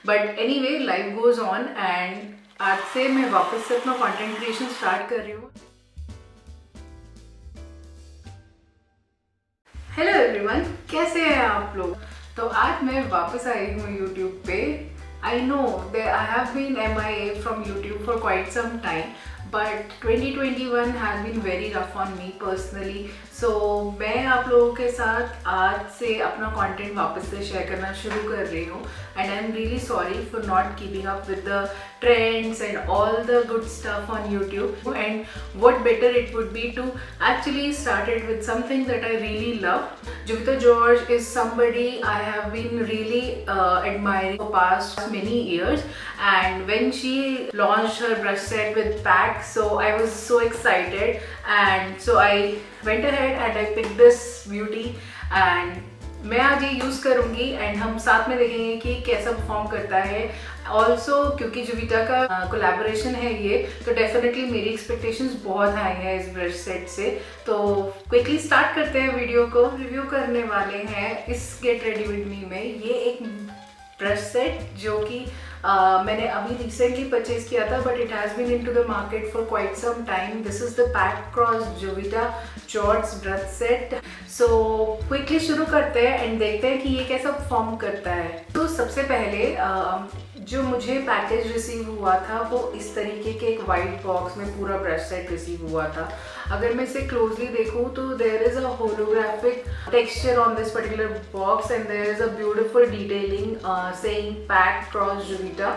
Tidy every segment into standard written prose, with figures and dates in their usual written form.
But anyway life goes on and आज से मैं वापस से अपना कंटेंट क्रिएशन स्टार्ट कर रही हूँ। हेलो एवरीवन, कैसे हैं आप लोग? तो आज मैं वापस आई हूँ यूट्यूब पे। I know that I have been MIA from YouTube for quite some time, but 2021 has been very rough on me personally. So मैं आप लोगों के साथ आज से अपना कंटेंट वापस से शेयर करना शुरू कर रही हूँ and I am really sorry for not keeping up with the trends and all the good stuff on YouTube. And what better it would be to actually start it with something that I really love. Jovita George is somebody I have been really admiring for past many years, and when she launched her brush set with pack, so I was so excited, and so I went ahead and I picked this beauty and मैं आज ये use करूँगी and हम साथ में देखेंगे कि कैसा परफॉर्म करता है। ऑल्सो क्योंकि जुविटा का कोलैबोरेशन है ये, तो डेफिनेटली मेरी एक्सपेक्टेशंस बहुत हाई है इस ब्रश सेट से। तो क्विकली स्टार्ट करते हैं वीडियो को। रिव्यू करने वाले हैं इस गेट रेडी विद मी में ये एक ब्रश सेट जो कि मैंने अभी रिसेंटली परचेज किया था, but it has been into the market for quite some time. This is the PAC cross Jovita George brush set. So quickly शुरू करते हैं एंड देखते हैं कि ये कैसा परफॉर्म करता है। तो सबसे पहले जो मुझे पैकेज रिसीव हुआ था वो इस तरीके के एक वाइट बॉक्स में पूरा ब्रश सेट रिसीव हुआ था। अगर मैं इसे क्लोजली देखूँ तो there is a holographic texture on this particular box and there is a beautiful detailing saying pack cross Jovita.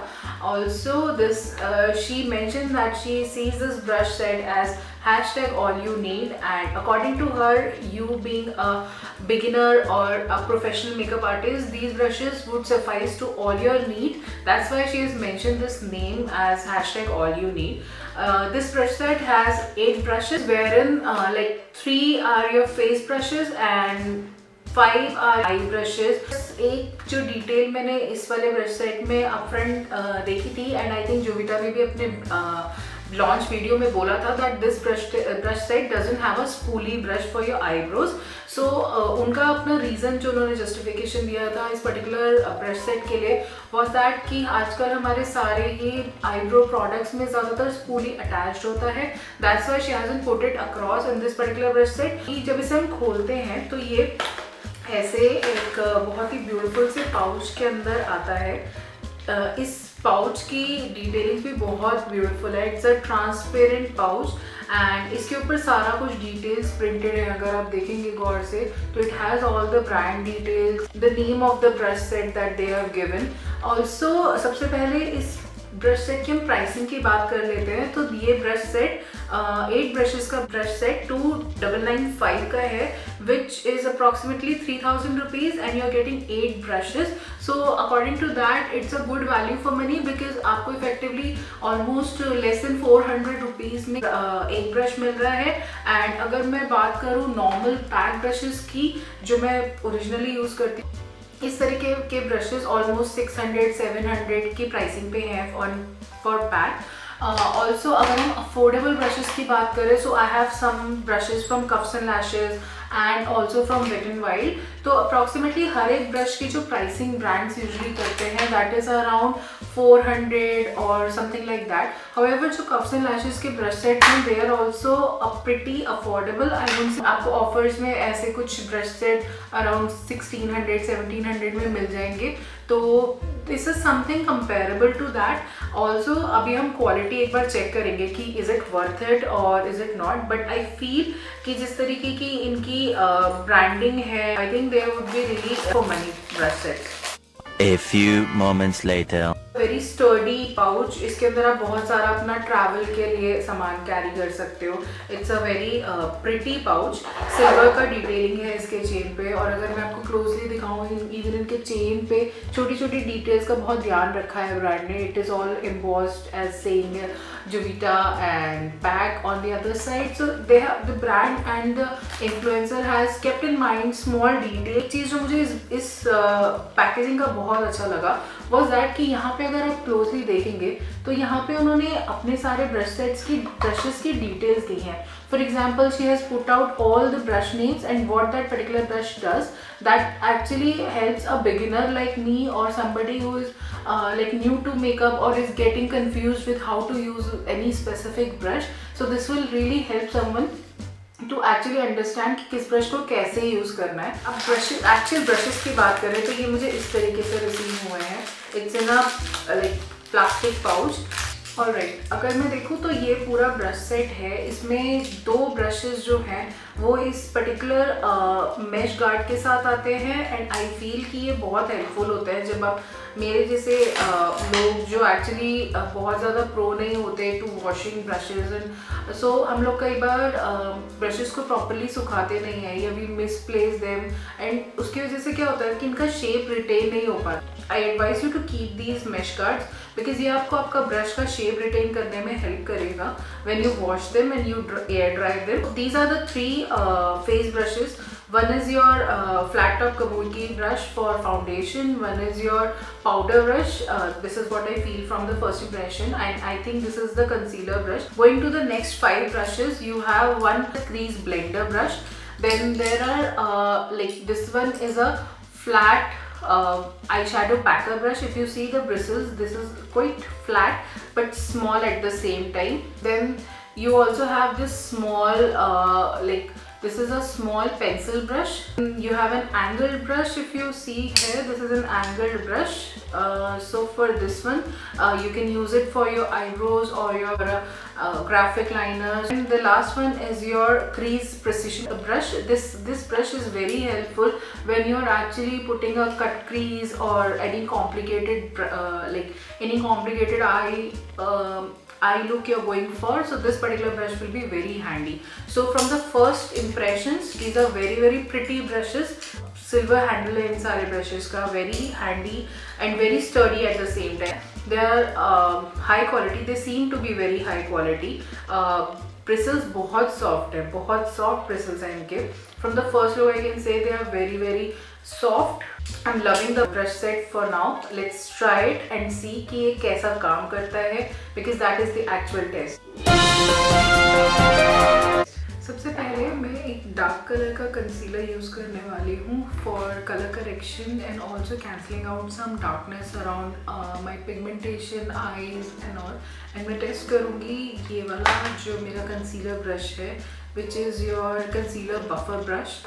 Also this she mentioned that she sees this brush set as hashtag all you need, and according to her, you being a beginner or a professional makeup artist, these brushes would suffice to all your need. That's why she has mentioned this name as hashtag all you need. This brush set has 8 brushes, wherein like 3 are your face brushes and 5 are I brushes. एक जो detail मैंने इस वाले brush set में upfront देखी थी and I think जोविटा ने भी अपने लॉन्च वीडियो में बोला था that this brush set doesn't have a spoolie brush for your eyebrows. So उनका अपना रीज़न जो उन्होंने जस्टिफिकेशन दिया था इस पर्टिकुलर ब्रश सेट के लिए वॉज दैट कि आजकल हमारे सारे ही आईब्रो प्रोडक्ट्स में ज़्यादातर स्पूली अटैच्ड होता है। That's why she hasn't put it across in this particular brush set. जब इसे हम खोलते हैं तो ये ऐसे एक बहुत ही ब्यूटीफुल से पाउच के अंदर आता है। इस पाउच की डिटेलिंग भी बहुत ब्यूटीफुल है। It's a transparent pouch and इसके ऊपर सारा कुछ डिटेल्स प्रिंटेड है। अगर आप देखेंगे गौर से तो it has all the brand details, the name of the brush set that they have given. Also सबसे पहले इस ब्रश सेट की हम प्राइसिंग की बात कर लेते हैं। तो ये ब्रश सेट 8 ब्रशेस का ब्रश सेट 2995 का है, which is approximately 3000 rupees and you are getting 8 brushes. So according to that it's a good value for money because आपको effectively almost less than 400 rupees में एक ब्रश मिल रहा है। And अगर मैं बात करूँ नॉर्मल पैक ब्रशेस की जो मैं ओरिजिनली यूज़ करती हूँ, इस तरीके के ब्रशेस ऑलमोस्ट 600-700 की प्राइसिंग पे हैं फॉर पैक। ऑल्सो अगर हम अफोर्डेबल ब्रशेस की बात करें so I have some brushes from Cuffs and Lashes and also from Wet and Wild. तो अप्रॉक्सीमेटली हर एक ब्रश की जो प्राइसिंग ब्रांड्स यूजली करते हैं दैट इज़ अराउंड 400 और समथिंग लाइक दैट। हाउएवर जो कफ्स एंड लैशेस के ब्रश सेट हैं they are also pretty affordable. I mean आपको ऑफर्स में ऐसे कुछ ब्रश सेट अराउंड 1600-1700 में मिल जाएंगे। तो this is something comparable to that. Also अभी हम क्वालिटी एक बार चेक करेंगे कि इज़ इट वर्थ इट और is it not, but I feel कि जिस तरीके की इनकी ब्रांडिंग है I think they would be really for money brush set. A few moments later. Very sturdy pouch. इसके अंदर आप बहुत सारा अपना ट्रैवल के लिए सामान कैरी कर सकते हो। It's a very pretty pouch. Silver का डिटेलिंग है इसके चेन पे, और अगर मैं आपको क्लोजली दिखाऊँ इवन इनके चेन पे छोटी छोटी डिटेल्स का बहुत ध्यान रखा है ब्रांड ने। It is all embossed as saying Jovita and pack on the other side. So they have the brand and the influencer has kept in mind small detail। एक चीज़ जो मुझे इस पैकेजिंग का बहुत अच्छा लगा was that कि यहाँ पे पे अगर आप क्लोजली देखेंगे तो यहाँ पे उन्होंने अपने सारे ब्रशेस की डिटेल्स दी हैं. For example she has put out all the brush names and what that particular brush does. That actually helps a beginner like me or somebody who is like new to makeup or is getting confused with how to use any specific brush. So this will really help someone to actually understand कि किस brush को कैसे use करना है. अब actual brushes की बात करें तो ये मुझे इस तरीके से रिसीव हुए हैं. It's in a like plastic pouch. Alright, अगर मैं देखूँ तो ये पूरा ब्रश सेट है. इसमें 2 ब्रशेस जो हैं वो इस पर्टिकुलर मेश गार्ड के साथ आते हैं एंड आई फील कि ये बहुत हेल्पफुल होते हैं जब आप मेरे जैसे लोग जो एक्चुअली बहुत ज़्यादा प्रो नहीं होते to washing brushes and so हम लोग कई बार ब्रशेस को प्रॉपरली सुखाते नहीं हैं या वी मिसप्लेस देम एंड उसकी वजह से क्या होता है कि इनका शेप रिटेन नहीं हो पाता. I advise you to keep these mesh guards because ये आपको आपका ब्रश का शेप रिटेन करने में हेल्प करेगा when you wash them and you air dry them. These are the 3 face brushes. One is your flat top kabuki brush for foundation. One is your powder brush. This is what I feel from the first impression, and I think this is the concealer brush. Going to the next 5 brushes, you have one crease blender brush. Then there are like this one is a flat eyeshadow packer brush. If you see the bristles, this is quite flat but small at the same time. Then you also have this small this is a small pencil brush. You have an angled brush. If you see here, this is an angled brush. So for this one you can use it for your eyebrows or your graphic liners. And the last one is your crease precision brush. This brush is very helpful when you're actually putting a cut crease or any complicated any complicated eye look you're going for. So this particular brush will be very handy. So from the first impressions, these are very very pretty brushes. Silver handle है इन सारे brushes का, very handy and very sturdy at the same time. They are high quality. They seem to be very high quality. Bristles बहुत soft है, बहुत soft bristles हैं इनके. From the first look I can say they are very very soft. I'm loving the brush set for now. Let's try it and see कि ये कैसा काम करता है because that is the actual test. सबसे पहले मैं एक डार्क कलर का कंसीलर यूज़ करने वाली हूँ for colour correction and also cancelling out some darkness around my pigmentation eyes and all. And मैं टेस्ट करूँगी ये वाला जो मेरा कंसीलर ब्रश है which is your concealer buffer brush.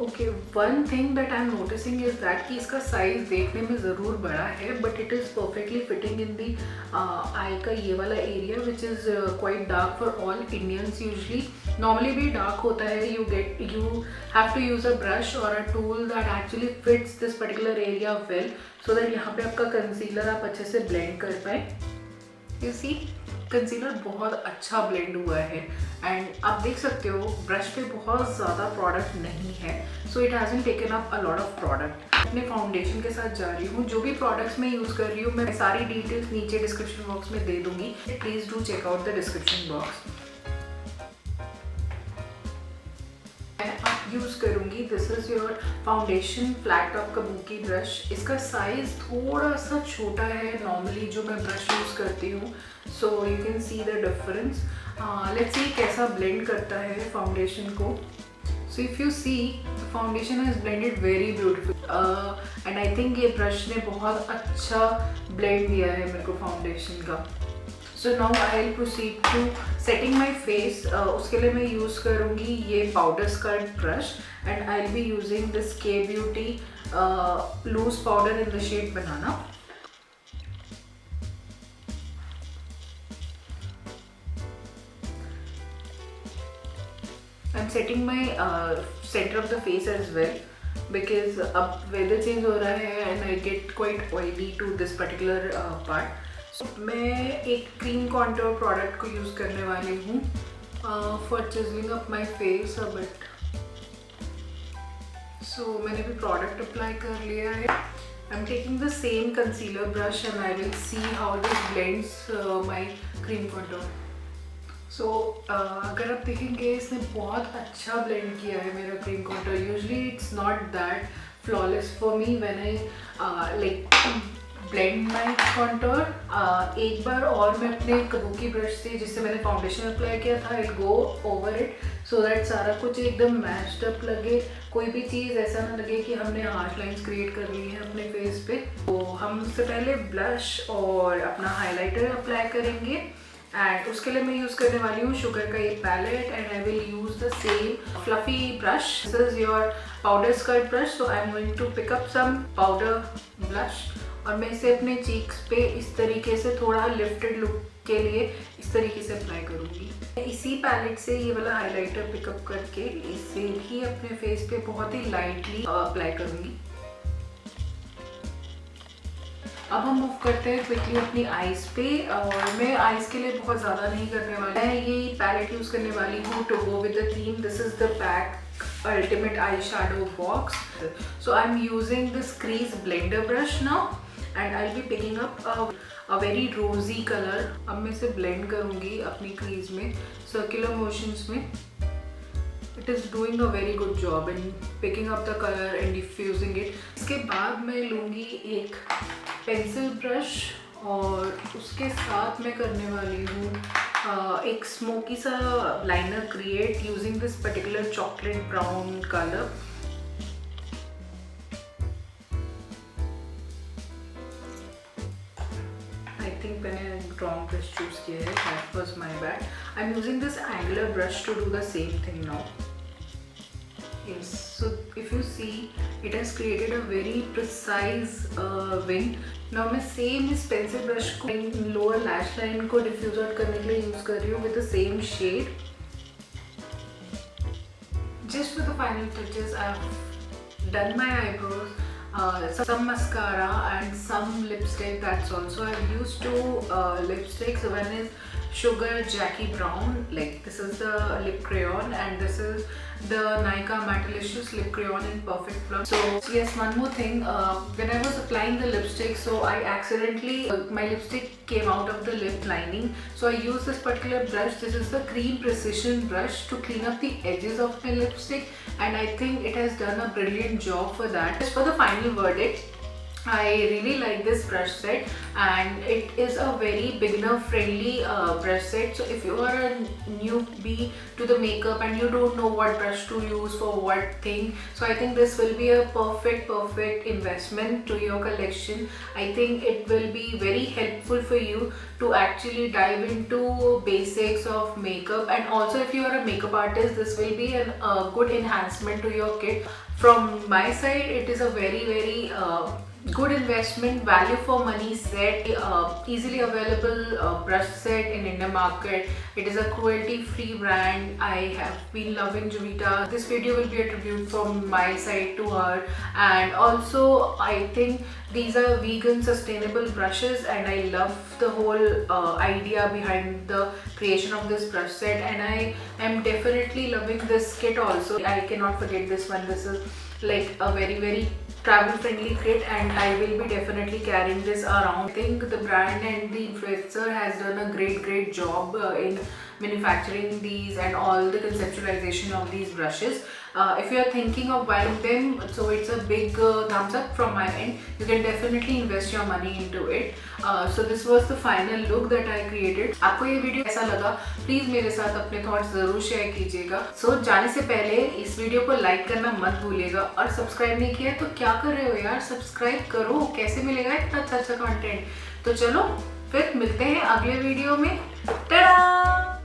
Okay, one thing that I am noticing is that कि इसका size देखने में ज़रूर बड़ा है but it is perfectly fitting in the eye का ये वाला area which is quite dark for all Indians. Usually normally भी डार्क होता है. You have to use a brush or a tool that actually fits this particular area well so that यहाँ पे आपका कंसीलर आप अच्छे से ब्लेंड कर पाए. यू सी कंसीलर बहुत अच्छा ब्लेंड हुआ है एंड आप देख सकते हो ब्रश पे बहुत ज़्यादा प्रोडक्ट नहीं है. So it hasn't taken up a lot of product. अपने फाउंडेशन के साथ जा रही हूँ. जो भी प्रोडक्ट्स मैं यूज़ कर रही हूँ मैं सारी डिटेल्स नीचे डिस्क्रिप्शन बॉक्स में दे दूँगी. Please do check out the description box. मैं अब यूज़ करूँगी this is your foundation flat top kabuki brush. इसका साइज़ थोड़ा सा छोटा है नॉर्मली जो मैं ब्रश यूज़ करती हूँ. So you can see the difference. Let's see कैसा ब्लेंड करता है फाउंडेशन को. So if you see foundation is blended very beautiful and I think ये ब्रश ने बहुत अच्छा ब्लेंड दिया है मेरे को फाउंडेशन का. So now I will proceed to setting my face. उसके लिए मैं यूज़ करूँगी ये powder skirt brush and I will be using this Kay beauty loose powder in the shade banana. I'm setting my center of the face as well because अब weather change हो रहा है and I get quite oily to this particular part. So मैं एक cream contour product को use करने वाली हूँ for chiseling up my face a bit. So मैंने भी product apply कर लिया है. I'm taking the same concealer brush and I will see how this blends my cream contour. सो अगर आप देखेंगे इसने बहुत अच्छा ब्लेंड किया है मेरा cream contour. Usually it's not that flawless for me when I like blend my contour. एक बार और मैं अपने कबूकी ब्रश से जिससे मैंने फाउंडेशन अप्लाई किया था, I go over it so that सारा कुछ एकदम मैच्ड अप लगे. कोई भी चीज़ ऐसा ना लगे कि हमने हार्श लाइंस क्रिएट कर ली है अपने फेस पे. तो हम उससे पहले ब्लश और अपना हाइलाइटर अप्लाई करेंगे. एंड उसके लिए मैं यूज़ करने वाली हूँ शुगर का ये palette. And I will use the same fluffy brush. This is your powder skirt brush. So I am going to pick up some powder blush और मैं इसे अपने चीक्स पे इस तरीके से थोड़ा लिफ्टेड लुक के लिए इस तरीके से अप्लाई करूँगी. इसी पैलेट से ये वाला हाइलाइटर पिकअप करके इसे भी अपने फेस पे बहुत ही लाइटली अप्लाई करूँगी. अब हम मूव करते हैं क्विकली अपनी आईज पे. और मैं आईज के लिए बहुत ज़्यादा नहीं करने वाली. मैं ये पैलेट यूज़ करने वाली हूँ to go with the theme. This is the pack Ultimate Eyeshadow Box. So I'm using this crease blender brush now and I'll be picking up a very rosy color. अब मैं इसे blend करूँगी अपनी crease में circular motions में. It is doing a very good job in picking up the color and diffusing it. इसके बाद मैं लूँगी एक pencil brush और उसके साथ मैं करने वाली हूँ एक स्मोकी सा liner create using this particular chocolate brown colour. I think मैंने रॉन्ग ब्रश चूज किया है. That was my bad. I am using this angular brush to do the same thing now. Yes, so if you see, it has created a very precise wing. Now मैं same इस pencil brush को lower lash line को diffuse out करने के लिए use कर रही हूँ with the same shade. Just for the final touches, I have done my eyebrows, some mascara and some lipstick. That's also I've used two lipsticks. One is Sugar Jackie Brown, like this is the lip crayon, and this is the Nykaa Mattelicious lip crayon in Perfect Plum. So yes, one more thing, when I was applying the lipstick, so I accidentally my lipstick came out of the lip lining, so I used this particular brush. This is the Cream Precision brush to clean up the edges of my lipstick, and I think it has done a brilliant job for that. Just for the final verdict, I really like this brush set and it is a very beginner friendly brush set. So if you are a newbie to the makeup and you don't know what brush to use for what thing, so I think this will be a perfect investment to your collection. I think it will be very helpful for you to actually dive into basics of makeup. And also if you are a makeup artist, this will be a good enhancement to your kit. From my side, it is a very good investment, value for money set, easily available brush set in Indian market. It is a cruelty free brand. I have been loving Juvita. This video will be a tribute from my side to her, and also I think these are vegan sustainable brushes and I love the whole idea behind the creation of this brush set, and I am definitely loving this kit also. I cannot forget this one. This is like a very travel friendly kit and I will be definitely carrying this around. I think the brand and the influencer has done a great job in manufacturing these and all the conceptualization of these brushes. If you are thinking of buying them, so it's a big thumbs up from my end. You can definitely invest your money into it. So this was the final look that I created. आपको ये video कैसा लगा please मेरे साथ अपने thoughts जरूर share कीजिएगा. सो जाने से पहले इस वीडियो को लाइक करना मत भूलिएगा और सब्सक्राइब नहीं किया तो क्या कर रहे हो यार, सब्सक्राइब करो. कैसे मिलेगा इतना अच्छा कंटेंट. तो चलो फिर मिलते हैं अगले वीडियो में. टाटा.